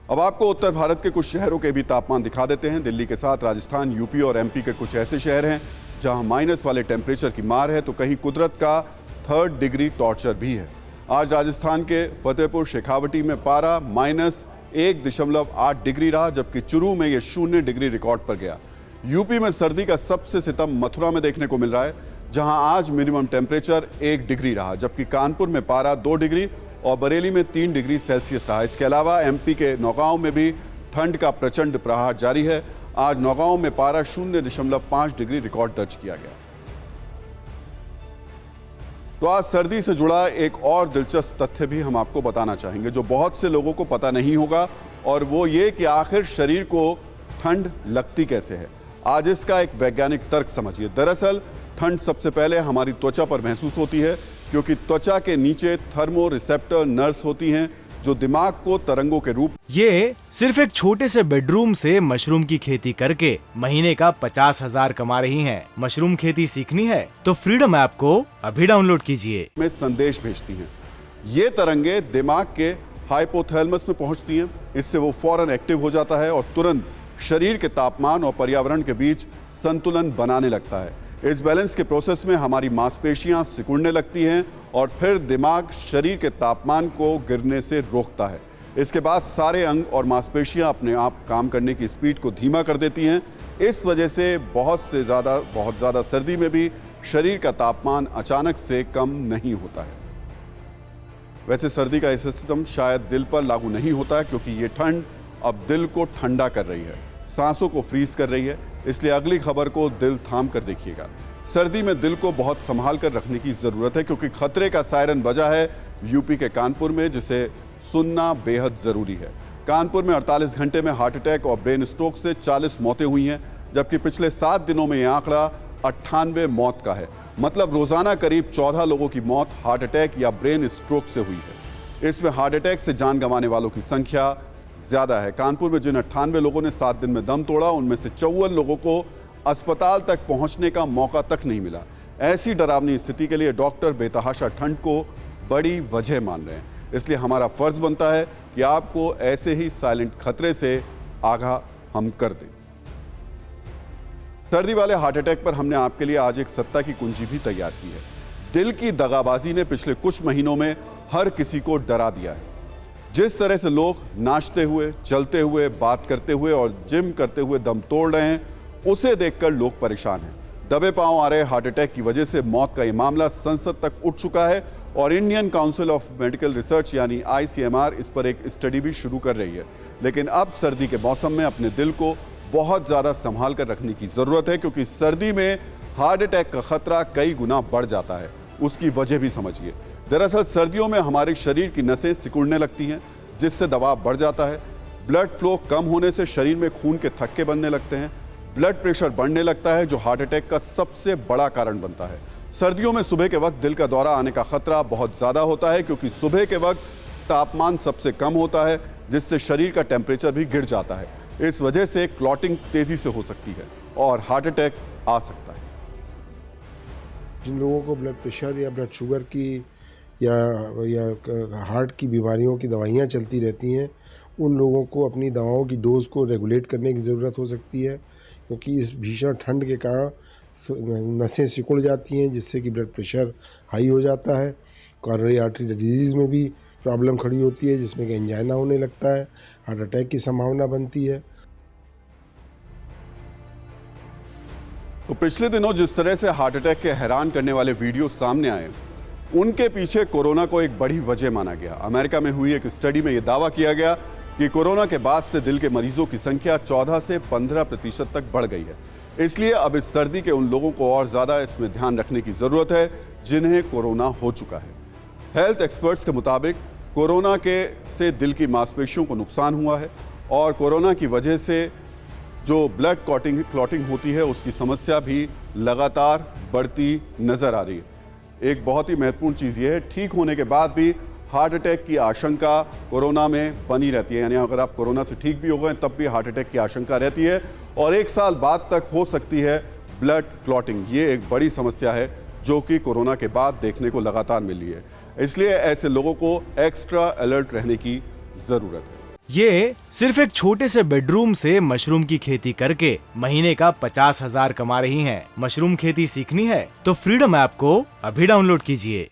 अब आपको उत्तर भारत के कुछ शहरों के भी तापमान दिखा देते हैं। दिल्ली के साथ राजस्थान, यूपी और एमपी के कुछ ऐसे शहर हैं जहां माइनस वाले टेम्परेचर की मार है, तो कहीं कुदरत का 3rd डिग्री टॉर्चर भी है। आज राजस्थान के फतेहपुर शेखावटी में पारा -1.8 डिग्री रहा, जबकि चुरू में यह 0 डिग्री रिकॉर्ड पर गया। यूपी में सर्दी का सबसे सितम मथुरा में देखने को मिल रहा है, जहां आज मिनिमम टेम्परेचर 1 डिग्री रहा, जबकि कानपुर में पारा 2 डिग्री और बरेली में 3 डिग्री सेल्सियस रहा। इसके अलावा एमपी के नौगांव में भी ठंड का प्रचंड प्रहार जारी है। आज नौगांव में पारा 0.5 डिग्री रिकॉर्ड दर्ज किया गया। तो आज सर्दी से जुड़ा एक और दिलचस्प तथ्य भी हम आपको बताना चाहेंगे, जो बहुत से लोगों को पता नहीं होगा, और वो ये कि आखिर शरीर को ठंड लगती कैसे है। आज इसका एक वैज्ञानिक तर्क समझिए। दरअसल ठंड सबसे पहले हमारी त्वचा पर महसूस होती है, क्योंकि त्वचा के नीचे थर्मो रिसेप्टर नर्व्स होती हैं जो दिमाग को तरंगों के रूप। ये सिर्फ एक छोटे से बेडरूम से मशरूम की खेती करके महीने का 50,000 कमा रही हैं। मशरूम खेती सीखनी है तो फ्रीडम ऐप को अभी डाउनलोड कीजिए। में संदेश भेजती हैं। ये तरंगे दिमाग के हाइपोथैलेमस में पहुंचती हैं। इससे वो फौरन एक्टिव हो जाता है और तुरंत शरीर के तापमान और पर्यावरण के बीच संतुलन बनाने लगता है। इस बैलेंस के प्रोसेस में हमारी मांसपेशियां सिकुड़ने लगती हैं और फिर दिमाग शरीर के तापमान को गिरने से रोकता है। इसके बाद सारे अंग और मांसपेशियां अपने आप काम करने की स्पीड को धीमा कर देती हैं। इस वजह से बहुत ज़्यादा सर्दी में भी शरीर का तापमान अचानक से कम नहीं होता है। वैसे सर्दी का यह सिस्टम शायद दिल पर लागू नहीं होता है, क्योंकि ये ठंड अब दिल को ठंडा कर रही है, सांसों को फ्रीज कर रही है। इसलिए अगली खबर को दिल थाम कर देखिएगा। सर्दी में दिल को बहुत संभाल कर रखने की जरूरत है, क्योंकि खतरे का सायरन बजा है यूपी के कानपुर में, जिसे सुनना बेहद जरूरी है। कानपुर में 48 घंटे में हार्ट अटैक और ब्रेन स्ट्रोक से 40 मौतें हुई हैं, जबकि पिछले 7 दिनों में यह आंकड़ा 98 मौत का है। मतलब रोजाना करीब 14 लोगों की मौत हार्ट अटैक या ब्रेन स्ट्रोक से हुई है। इसमें हार्ट अटैक से जान गंवाने वालों की संख्या ज्यादा है। कानपुर में जिन 98 लोगों ने 7 दिन में दम तोड़ा, उनमें से 54 लोगों को अस्पताल तक पहुंचने का मौका तक नहीं मिला। ऐसी डरावनी स्थिति के लिए डॉक्टर बेतहाशा ठंड को बड़ी वजह मान रहे हैं। इसलिए हमारा फर्ज बनता है कि आपको ऐसे ही साइलेंट खतरे से आगाह हम कर दें। सर्दी वाले हार्ट अटैक पर हमने आपके लिए आज एक सत्ता की कुंजी भी तैयार की है। दिल की दगाबाजी ने पिछले कुछ महीनों में हर किसी को डरा दिया है। जिस तरह से लोग नाचते हुए, चलते हुए, बात करते हुए और जिम करते हुए दम तोड़ रहे हैं, उसे देखकर लोग परेशान हैं। दबे पांव आ रहे हार्ट अटैक की वजह से मौत का ये मामला संसद तक उठ चुका है और Indian council of medical research यानी ICMR इस पर एक स्टडी भी शुरू कर रही है। लेकिन अब सर्दी के मौसम में अपने दिल को बहुत ज़्यादा संभाल कर रखने की ज़रूरत है, क्योंकि सर्दी में हार्ट अटैक का खतरा कई गुना बढ़ जाता है। उसकी वजह भी समझिए। दरअसल सर्दियों में हमारे शरीर की नसें सिकुड़ने लगती हैं, जिससे दबाव बढ़ जाता है। ब्लड फ्लो कम होने से शरीर में खून के थक्के बनने लगते हैं। ब्लड प्रेशर बढ़ने लगता है, जो हार्ट अटैक का सबसे बड़ा कारण बनता है। सर्दियों में सुबह के वक्त दिल का दौरा आने का खतरा बहुत ज़्यादा होता है, क्योंकि सुबह के वक्त तापमान सबसे कम होता है, जिससे शरीर का टेम्परेचर भी गिर जाता है। इस वजह से क्लॉटिंग तेज़ी से हो सकती है और हार्ट अटैक आ सकता है। जिन लोगों को ब्लड प्रेशर या ब्लड शुगर की या हार्ट की बीमारियों की दवाइयाँ चलती रहती हैं, उन लोगों को अपनी दवाओं की डोज को रेगुलेट करने की ज़रूरत हो सकती है, क्योंकि इस भीषण ठंड के कारण नसें सिकुड़ जाती हैं, जिससे कि ब्लड प्रेशर हाई हो जाता है। कॉरोनरी आर्टरी डिजीज़ में भी प्रॉब्लम खड़ी होती है, जिसमें कि एंजाइना होने लगता है, हार्ट अटैक की संभावना बनती है। तो पिछले दिनों जिस तरह से हार्ट अटैक के हैरान करने वाले वीडियो सामने आए, उनके पीछे कोरोना को एक बड़ी वजह माना गया। अमेरिका में हुई एक स्टडी में यह दावा किया गया कि कोरोना के बाद से दिल के मरीजों की संख्या 14 से 15% तक बढ़ गई है। इसलिए अब इस सर्दी के उन लोगों को और ज़्यादा इसमें ध्यान रखने की ज़रूरत है जिन्हें कोरोना हो चुका है। हेल्थ एक्सपर्ट्स के मुताबिक कोरोना से दिल की मांसपेशियों को नुकसान हुआ है और कोरोना की वजह से जो ब्लड क्लॉटिंग होती है, उसकी समस्या भी लगातार बढ़ती नज़र आ रही है। एक बहुत ही महत्वपूर्ण चीज़ ये है, ठीक होने के बाद भी हार्ट अटैक की आशंका कोरोना में बनी रहती है। यानी अगर आप कोरोना से ठीक भी हो गए तब भी हार्ट अटैक की आशंका रहती है और 1 साल बाद तक हो सकती है ब्लड क्लॉटिंग। ये एक बड़ी समस्या है जो कि कोरोना के बाद देखने को लगातार मिल रही है। इसलिए ऐसे लोगों को एक्स्ट्रा अलर्ट रहने की ज़रूरत है। ये सिर्फ एक छोटे से बेडरूम से मशरूम की खेती करके महीने का 50,000 कमा रही हैं। मशरूम खेती सीखनी है तो फ्रीडम ऐप को अभी डाउनलोड कीजिए।